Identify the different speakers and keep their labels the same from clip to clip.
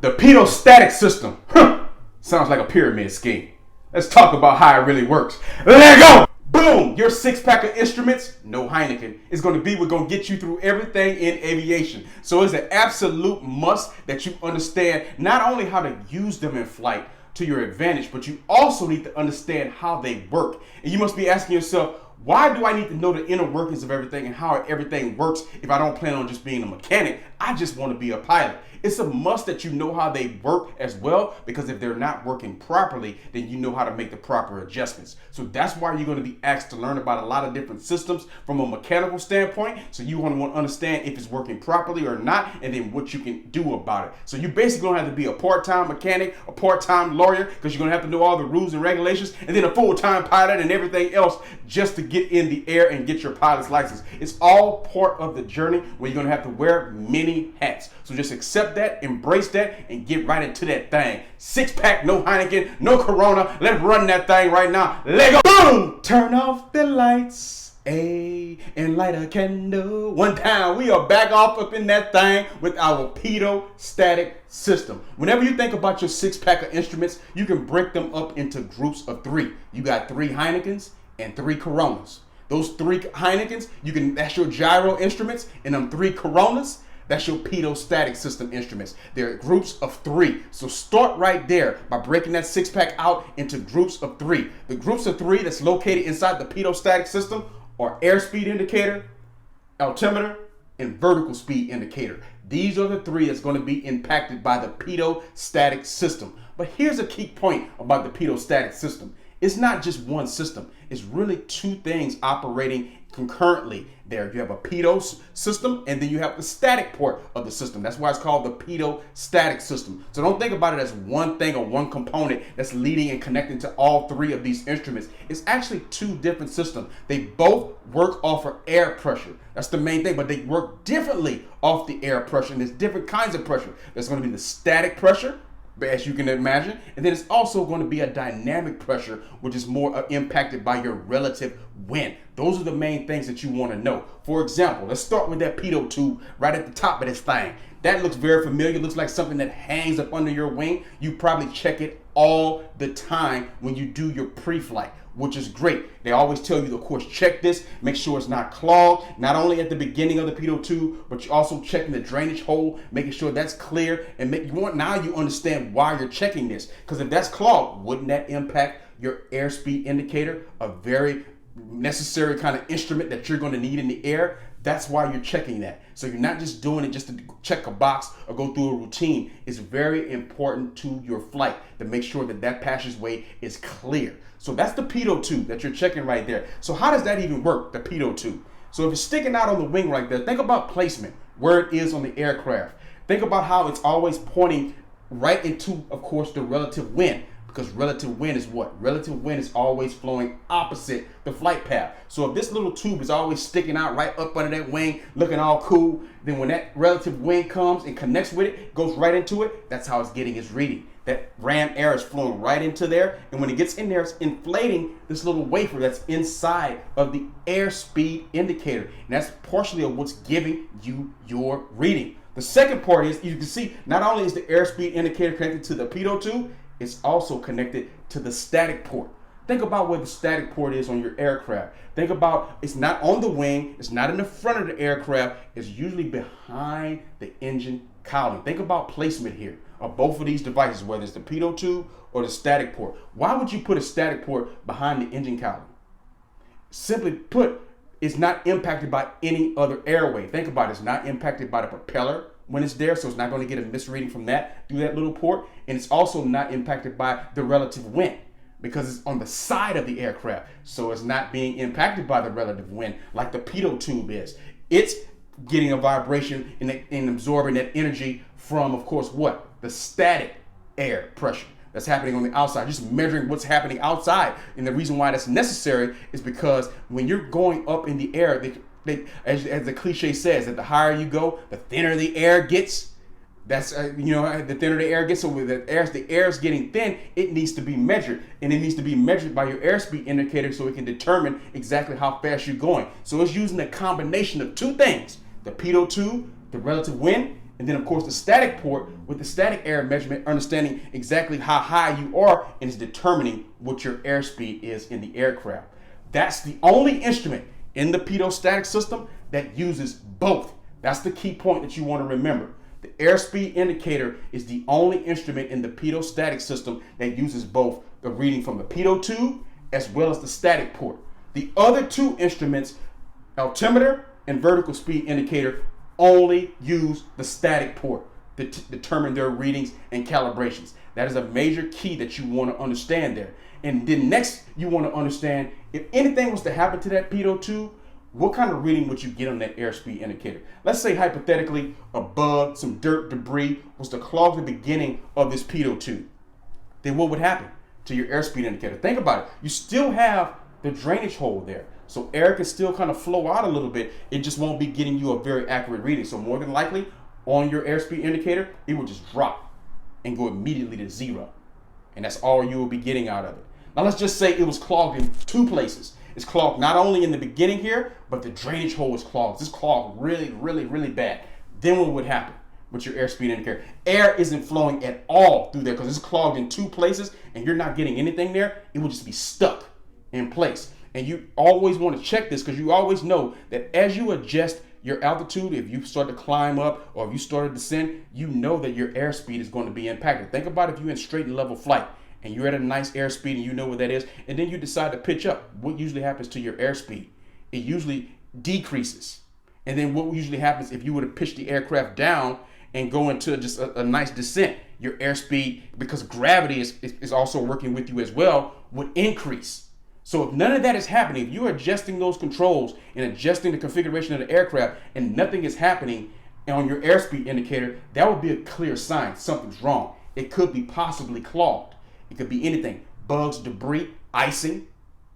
Speaker 1: The Pitot-static system. Sounds like a pyramid scheme. Let's talk about how it really works. Let go! Boom! Your six-pack of instruments, no Heineken, is going to be what's going to get you through everything in aviation. So it's an absolute must that you understand not only how to use them in flight to your advantage, but you also need to understand how they work. And you must be asking yourself, why do I need to know the inner workings of everything and how everything works if I don't plan on just being a mechanic? I just want to be a pilot. It's a must that you know how they work as well, because if they're not working properly, then you know how to make the proper adjustments. So that's why you're going to be asked to learn about a lot of different systems from a mechanical standpoint. So you want to understand if it's working properly or not, and then what you can do about it. So you basically going to have to be a part-time mechanic, a part-time lawyer, because you're going to have to know all the rules and regulations, and then a full-time pilot and everything else just to get in the air and get your pilot's license. It's all part of the journey where you're going to have to wear many hats. So just accept that, embrace that, and get right into that thing. Six-pack, no Heineken, no Corona. Let's run that thing right now. Let go. Boom! Turn off the lights, and light a candle. One time, we are back off up in that thing with our Pitot-static system. Whenever you think about your six-pack of instruments, you can break them up into groups of three. You got 3 Heinekens and 3 Coronas. Those 3 Heinekens, that's your gyro instruments, and them 3 Coronas, that's your Pitot-static system instruments. They're groups of 3. So start right there by breaking that 6-pack out into groups of 3. The groups of 3 that's located inside the Pitot-static system are airspeed indicator, altimeter, and vertical speed indicator. These are the 3 that's going to be impacted by the Pitot-static system. But here's a key point about the Pitot-static system. It's not just one system. It's really 2 things operating concurrently there. You have a Pitot system, and then you have the static port of the system. That's why it's called the Pitot-static system. So don't think about it as one thing or one component that's leading and connecting to all 3 of these instruments. It's actually 2 different systems. They both work off of air pressure. That's the main thing, but they work differently off the air pressure, and there's different kinds of pressure. There's going to be the static pressure, as you can imagine, and then it's also going to be a dynamic pressure, which is more impacted by your relative wind. Those are the main things that you want to know. For example, let's start with that pitot tube right at the top of this thing. That looks very familiar. Looks like something that hangs up under your wing. You probably check it all the time when you do your pre-flight, which is great. They always tell you, of course, check this, make sure it's not clogged, not only at the beginning of the pitot tube, but you're also checking the drainage hole, making sure that's clear, and now you understand why you're checking this. Because if that's clogged, wouldn't that impact your airspeed indicator, a very necessary kind of instrument that you're going to need in the air? That's why you're checking that. So you're not just doing it just to check a box or go through a routine. It's very important to your flight to make sure that that passageway is clear. So that's the pitot tube that you're checking right there. So how does that even work, the pitot tube? So if it's sticking out on the wing right there, think about placement, where it is on the aircraft. Think about how it's always pointing right into, of course, the relative wind. Because relative wind is what? Relative wind is always flowing opposite the flight path. So if this little tube is always sticking out right up under that wing, looking all cool, then when that relative wind comes and connects with it, goes right into it, that's how it's getting its reading. That ram air is flowing right into there, and when it gets in there, it's inflating this little wafer that's inside of the airspeed indicator. And that's partially of what's giving you your reading. The second part is, you can see, not only is the airspeed indicator connected to the pitot tube, it's also connected to the static port. Think about where the static port is on your aircraft. Think about, it's not on the wing, it's not in the front of the aircraft, it's usually behind the engine cowling. Think about placement here of both of these devices, whether it's the pitot tube or the static port. Why would you put a static port behind the engine cowling? Simply put, it's not impacted by any other airway. Think about it, it's not impacted by the propeller when it's there, so it's not going to get a misreading from that through that little port, and it's also not impacted by the relative wind because it's on the side of the aircraft, so it's not being impacted by the relative wind like the pitot tube is. It's getting a vibration and absorbing that energy from, of course, what? The static air pressure that's happening on the outside, just measuring what's happening outside. And the reason why that's necessary is because when you're going up in the air, as the cliche says, that the higher you go, the thinner the air gets. That's the thinner the air gets. So with the air is getting thin, it needs to be measured, and it needs to be measured by your airspeed indicator so it can determine exactly how fast you're going. So it's using a combination of 2 things: the pitot tube, the relative wind, And then of course the static port with the static air measurement, understanding exactly how high you are and is determining what your airspeed is in the aircraft. That's the only instrument in the pitot-static system that uses both. That's the key point that you want to remember. The airspeed indicator is the only instrument in the pitot-static system that uses both the reading from the pitot tube as well as the static port. The other two instruments, altimeter and vertical speed indicator, only use the static port to determine their readings and calibrations. That is a major key that you want to understand there. And then next, you want to understand if anything was to happen to that pitot tube, what kind of reading would you get on that airspeed indicator? Let's say hypothetically a bug, some dirt, debris was to clog the beginning of this pitot tube. Then what would happen to your airspeed indicator? Think about it. You still have the drainage hole there. So air can still kind of flow out a little bit. It just won't be getting you a very accurate reading. So more than likely on your airspeed indicator, it will just drop and go immediately to zero. And that's all you will be getting out of it. Now let's just say it was clogged in two places. It's clogged not only in the beginning here, but the drainage hole is clogged. It's clogged really, really, really bad. Then what would happen with your airspeed indicator? Air isn't flowing at all through there because it's clogged in two places and you're not getting anything there. It will just be stuck in place. And you always want to check this because you always know that as you adjust your altitude, if you start to climb up or if you start to descend, you know that your airspeed is going to be impacted. Think about if you're in straight and level flight and you're at a nice airspeed and you know what that is, and then you decide to pitch up. What usually happens to your airspeed? It usually decreases. And then what usually happens if you were to pitch the aircraft down and go into just a nice descent, your airspeed, because gravity is also working with you as well, would increase. So if none of that is happening, if you're adjusting those controls and adjusting the configuration of the aircraft and nothing is happening on your airspeed indicator, that would be a clear sign something's wrong. It could be possibly clogged. It could be anything, bugs, debris, icing.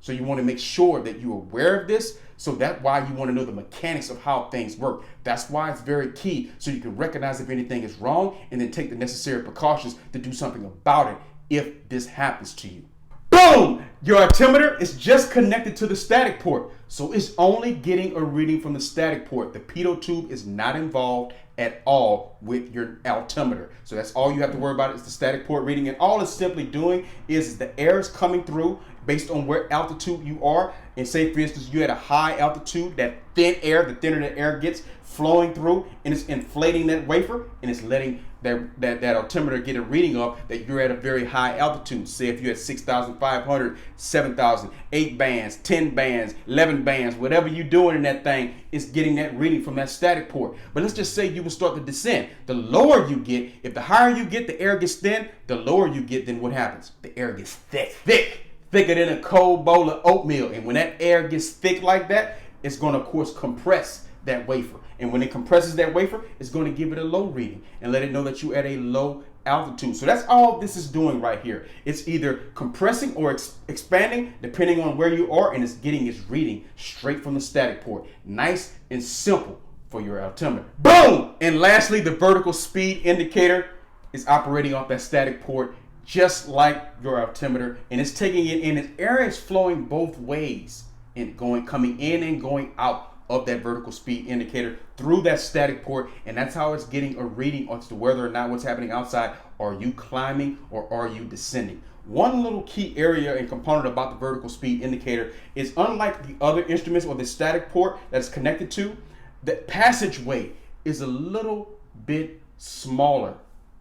Speaker 1: So you want to make sure that you're aware of this. So that's why you want to know the mechanics of how things work. That's why it's very key, so you can recognize if anything is wrong and then take the necessary precautions to do something about it if this happens to you. Boom! Your altimeter is just connected to the static port. So it's only getting a reading from the static port. The pitot tube is not involved at all with your altimeter. So that's all you have to worry about is the static port reading. And all it's simply doing is the air is coming through based on where altitude you are. And say, for instance, you're at a high altitude, that thin air, the thinner the air gets, flowing through, and it's inflating that wafer, and it's letting that altimeter get a reading of that you're at a very high altitude. Say if you're at 6,500, 7,000, 8 bands, 10 bands, 11 bands, whatever you're doing in that thing is getting that reading from that static port. But let's just say you will start to descend. The lower you get, if the higher you get, the air gets thin, the lower you get, then what happens? The air gets thicker than a cold bowl of oatmeal. And when that air gets thick like that, it's going to, of course, compress that wafer. And when it compresses that wafer, it's going to give it a low reading and let it know that you're at a low altitude. So that's all this is doing right here. It's either compressing or expanding depending on where you are, and it's getting its reading straight from the static port. Nice and simple for your altimeter. Boom! And lastly, the vertical speed indicator is operating off that static port just like your altimeter, and it's taking it in. Its air is flowing both ways and coming in and going out of that vertical speed indicator through that static port, and that's how it's getting a reading as to whether or not what's happening outside. Are you climbing or are you descending? One little key area and component about the vertical speed indicator is, unlike the other instruments or the static port that it's connected to, the passageway is a little bit smaller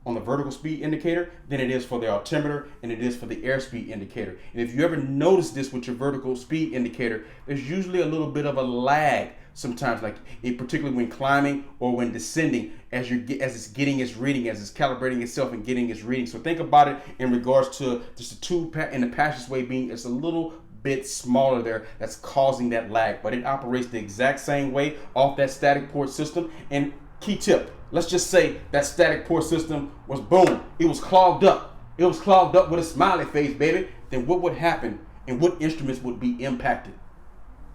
Speaker 1: on the vertical speed indicator than it is for the altimeter and it is for the airspeed indicator. And if you ever notice this with your vertical speed indicator, there's usually a little bit of a lag sometimes, like particularly when climbing or when descending, as it's getting its reading, as it's calibrating itself and getting its reading. So think about it in regards to just the tube and the passageway being it's a little bit smaller there, that's causing that lag, but it operates the exact same way off that static port system. And key tip, let's just say that static port system was boom, it was clogged up. It was clogged up with a smiley face, baby. Then what would happen and what instruments would be impacted?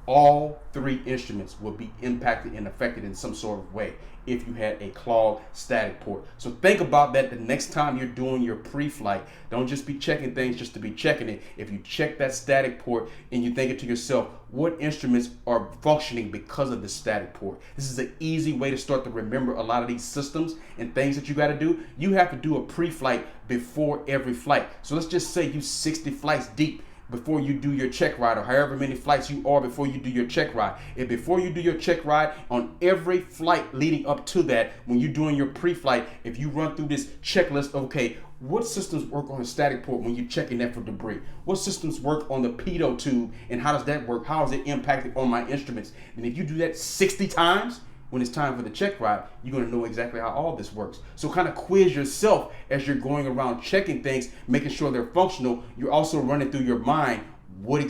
Speaker 1: all three instruments will be impacted and affected in some sort of way if you had a clogged static port. So think about that the next time you're doing your pre-flight. Don't just be checking things just to be checking it. If you check that static port and you think it to yourself, what instruments are functioning because of the static port? This is an easy way to start to remember a lot of these systems and things that you got to do. You have to do a pre-flight before every flight. So let's just say you 60 flights deep before you do your check ride, or however many flights you are before you do your check ride. And before you do your check ride, on every flight leading up to that, when you're doing your pre-flight, if you run through this checklist, okay, what systems work on the static port when you're checking that for debris? What systems work on the pitot tube, and how does that work? How is it impacted on my instruments? And if you do that 60 times, when it's time for the check ride, you're going to know exactly how all this works. So kind of quiz yourself as you're going around checking things, making sure they're functional. You're also running through your mind what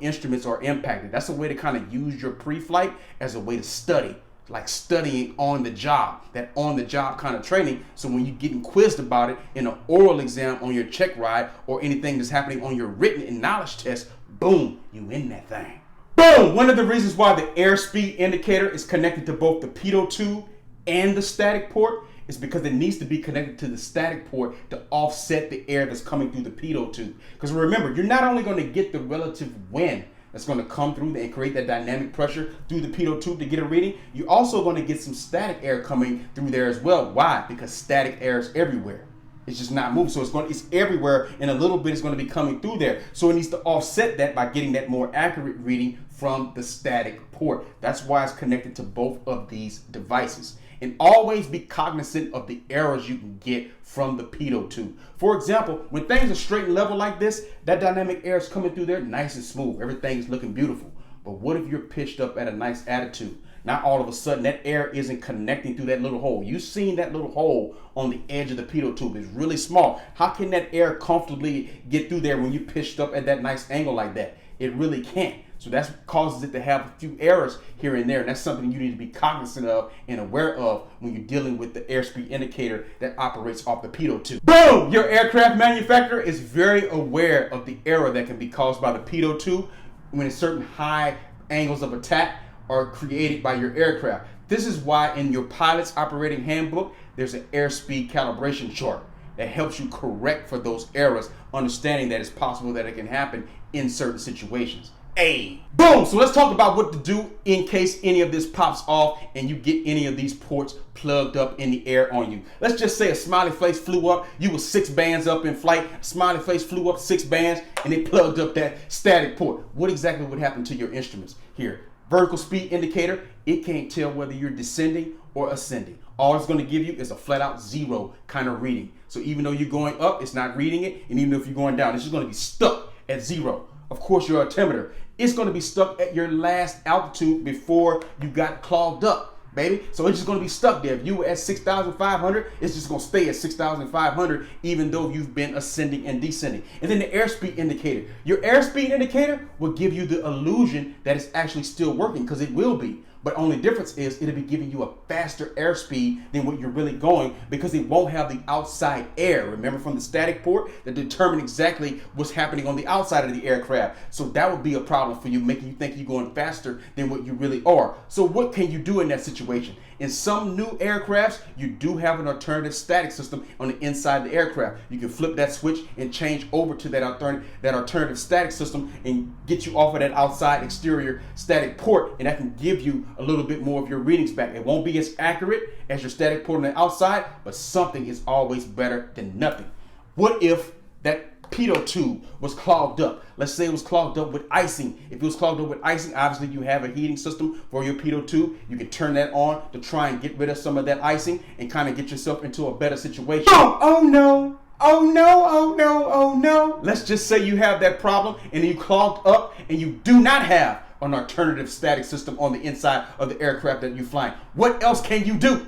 Speaker 1: instruments are impacted. That's a way to kind of use your pre-flight as a way to study, like studying on the job, that on the job kind of training. So when you're getting quizzed about it in an oral exam on your check ride, or anything that's happening on your written and knowledge test, boom, you in that thing. Boom! One of the reasons why the airspeed indicator is connected to both the pitot tube and the static port is because it needs to be connected to the static port to offset the air that's coming through the pitot tube. Because remember, you're not only going to get the relative wind that's going to come through and create that dynamic pressure through the pitot tube to get a reading, you're also going to get some static air coming through there as well. Why? Because static air is everywhere. It's just not moving, so it's everywhere, and a little bit is going to be coming through there. So it needs to offset that by getting that more accurate reading from the static port. That's why it's connected to both of these devices. And always be cognizant of the errors you can get from the pitot tube. For example, when things are straight and level like this, that dynamic air is coming through there nice and smooth. Everything is looking beautiful. But what if you're pitched up at a nice attitude? Now all of a sudden that air isn't connecting through that little hole. You've seen that little hole on the edge of the pitot tube. It's really small. How can that air comfortably get through there when you pitched up at that nice angle like that? It really can't. So that causes it to have a few errors here and there. And that's something you need to be cognizant of and aware of when you're dealing with the airspeed indicator that operates off the pitot tube. Boom! Your aircraft manufacturer is very aware of the error that can be caused by the pitot tube when certain high angles of attack are created by your aircraft. This is why in your pilot's operating handbook, there's an airspeed calibration chart that helps you correct for those errors, understanding that it's possible that it can happen in certain situations. Hey, boom! So let's talk about what to do in case any of this pops off and you get any of these ports plugged up in the air on you. Let's just say a smiley face flew up, you were 6 bands up in flight, smiley face flew up 6 bands, and they plugged up that static port. What exactly would happen to your instruments? Here, vertical speed indicator, it can't tell whether you're descending or ascending. All it's going to give you is a flat out 0 kind of reading. So even though you're going up, it's not reading it, and even if you're going down, it's just going to be stuck at 0. Of course, your altimeter, it's going to be stuck at your last altitude before you got clogged up, baby. So it's just going to be stuck there. If you were at 6,500, it's just going to stay at 6,500, even though you've been ascending and descending. And then the airspeed indicator. Your airspeed indicator will give you the illusion that it's actually still working, because it will be. But only difference is it'll be giving you a faster airspeed than what you're really going, because it won't have the outside air. Remember from the static port that determine exactly what's happening on the outside of the aircraft. So that would be a problem for you, making you think you're going faster than what you really are. So what can you do in that situation? In some new aircrafts, you do have an alternative static system on the inside of the aircraft. You can flip that switch and change over to that alternative static system and get you off of that outside exterior static port, and that can give you a little bit more of your readings back. It won't be as accurate as your static port on the outside, but something is always better than nothing. What if that pitot tube was clogged up? Let's say it was clogged up with icing. If it was clogged up with icing, obviously you have a heating system for your pitot tube. You can turn that on to try and get rid of some of that icing and kind of get yourself into a better situation. Oh no. Oh no, oh no, oh no. Let's just say you have that problem and you clogged up and you do not have an alternative static system on the inside of the aircraft that you're flying. What else can you do?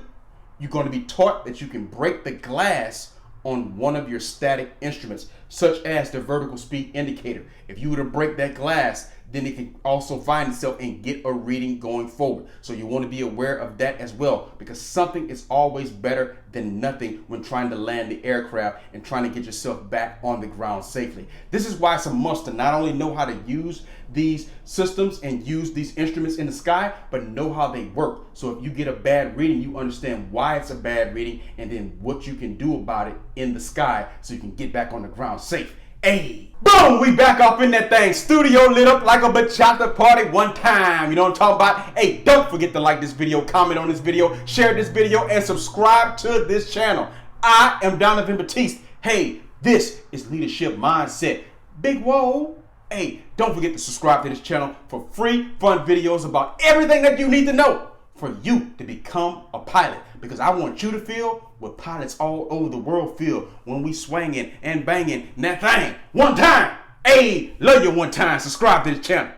Speaker 1: You're going to be taught that you can break the glass on one of your static instruments, such as the vertical speed indicator. If you were to break that glass, then it can also find itself and get a reading going forward. So you want to be aware of that as well, because something is always better than nothing when trying to land the aircraft and trying to get yourself back on the ground safely. This is why it's a must to not only know how to use these systems and use these instruments in the sky, but know how they work. So if you get a bad reading, you understand why it's a bad reading and then what you can do about it in the sky so you can get back on the ground safe. Hey, boom, we back up in that thing. Studio lit up like a bachata party one time. You know what I'm talking about? Hey, don't forget to like this video, comment on this video, share this video, and subscribe to this channel. I am Donovan Batiste. Hey, this is Leadership Mindset. Big whoa. Hey, don't forget to subscribe to this channel for free, fun videos about everything that you need to know for you to become a pilot, because I want you to feel what pilots all over the world feel when we swinging and banging that thing one time. Hey, love you one time. Subscribe to this channel.